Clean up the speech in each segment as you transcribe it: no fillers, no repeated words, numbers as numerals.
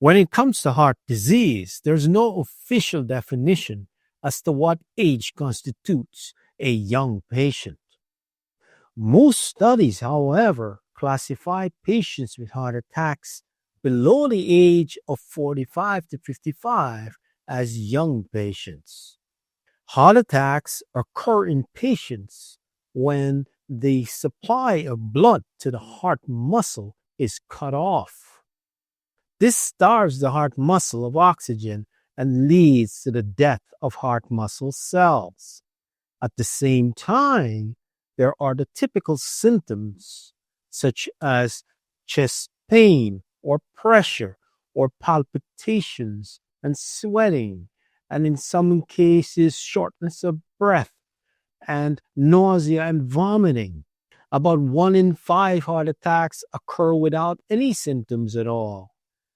When it comes to heart disease, there's no official definition as to what age constitutes a young patient. Most studies, however, classify patients with heart attacks below the age of 45 to 55 as young patients. Heart attacks occur in patients when the supply of blood to the heart muscle is cut off. This starves the heart muscle of oxygen and leads to the death of heart muscle cells. At the same time, there are the typical symptoms such as chest pain or pressure or palpitations and sweating, and in some cases, shortness of breath and nausea and vomiting. About 1 in 5 heart attacks occur without any symptoms at all,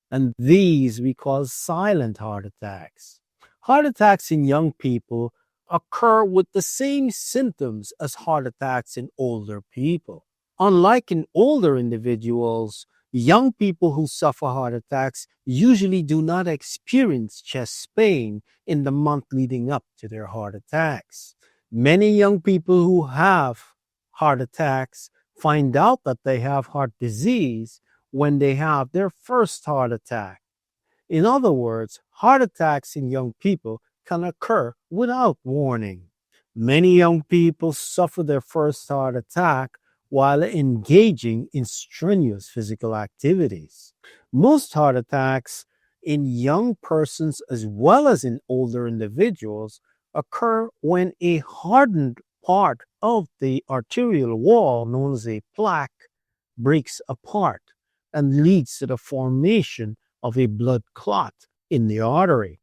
and these we call silent heart attacks. Heart attacks in young people occur with the same symptoms as heart attacks in older people. Unlike in older individuals, young people who suffer heart attacks usually do not experience chest pain in the month leading up to their heart attacks. Many young people who have heart attacks find out that they have heart disease when they have their first heart attack. In other words, heart attacks in young people can occur without warning. Many young people suffer their first heart attack while engaging in strenuous physical activities. Most heart attacks in young persons as well as in older individuals occur when a hardened part of the arterial wall, known as a plaque, breaks apart and leads to the formation of a blood clot in the artery.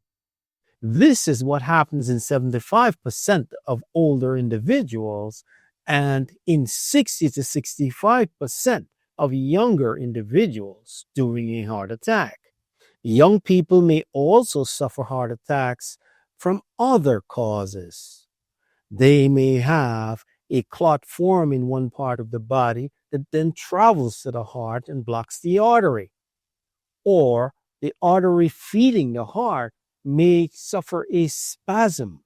This is what happens in 75% of older individuals and in 60 to 65% of younger individuals during a heart attack. Young people may also suffer heart attacks from other causes. They may have a clot form in one part of the body that then travels to the heart and blocks the artery. Or the artery feeding the heart may suffer a spasm.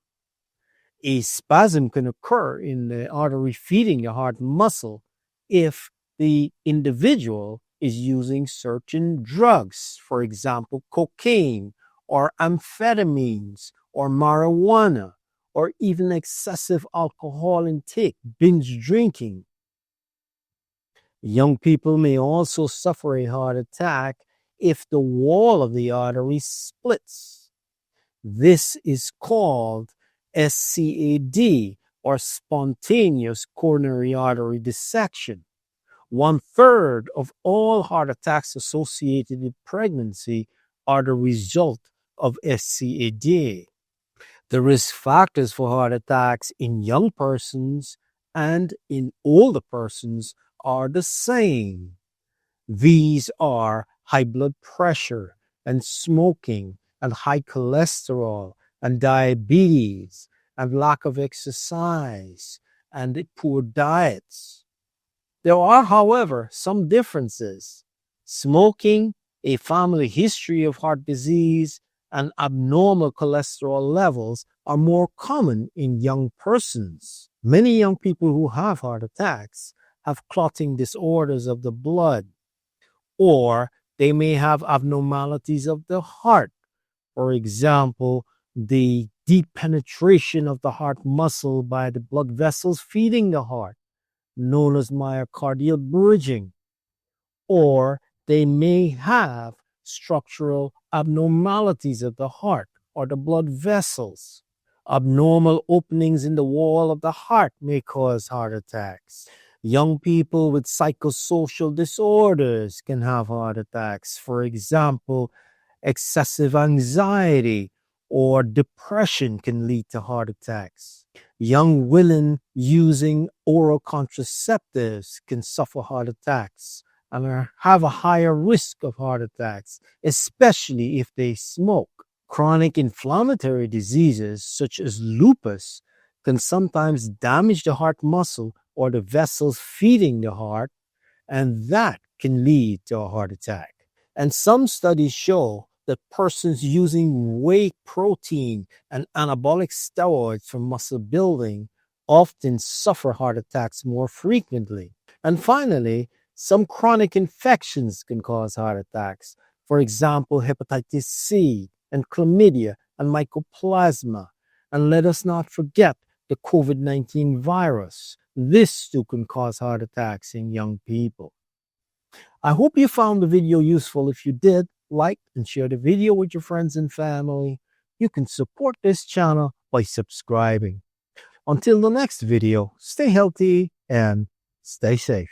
A spasm can occur in the artery feeding the heart muscle if the individual is using certain drugs, for example, cocaine or amphetamines or marijuana or even excessive alcohol intake, binge drinking. Young people may also suffer a heart attack if the wall of the artery splits. This is called SCAD, or spontaneous coronary artery dissection. 1/3 of all heart attacks associated with pregnancy are the result of SCAD. The risk factors for heart attacks in young persons and in older persons are the same. These are high blood pressure and smoking and high cholesterol and diabetes and lack of exercise and poor diets. There are, however, some differences. Smoking, a family history of heart disease, and abnormal cholesterol levels are more common in young persons. Many young people who have heart attacks have clotting disorders of the blood, or they may have abnormalities of the heart. For example, the deep penetration of the heart muscle by the blood vessels feeding the heart, known as myocardial bridging. Or they may have structural abnormalities of the heart or the blood vessels. Abnormal openings in the wall of the heart may cause heart attacks. Young people with psychosocial disorders can have heart attacks. For example, excessive anxiety or depression can lead to heart attacks. Young women using oral contraceptives can suffer heart attacks and have a higher risk of heart attacks, especially if they smoke. Chronic inflammatory diseases such as lupus can sometimes damage the heart muscle or the vessels feeding the heart, and that can lead to a heart attack. And some studies show that persons using whey protein and anabolic steroids for muscle building often suffer heart attacks more frequently. And finally, some chronic infections can cause heart attacks. For example, hepatitis C and chlamydia and mycoplasma. And let us not forget the COVID-19 virus. This too can cause heart attacks in young people. I hope you found the video useful. If you did, like and share the video with your friends and family. You can support this channel by subscribing. Until the next video, stay healthy and stay safe.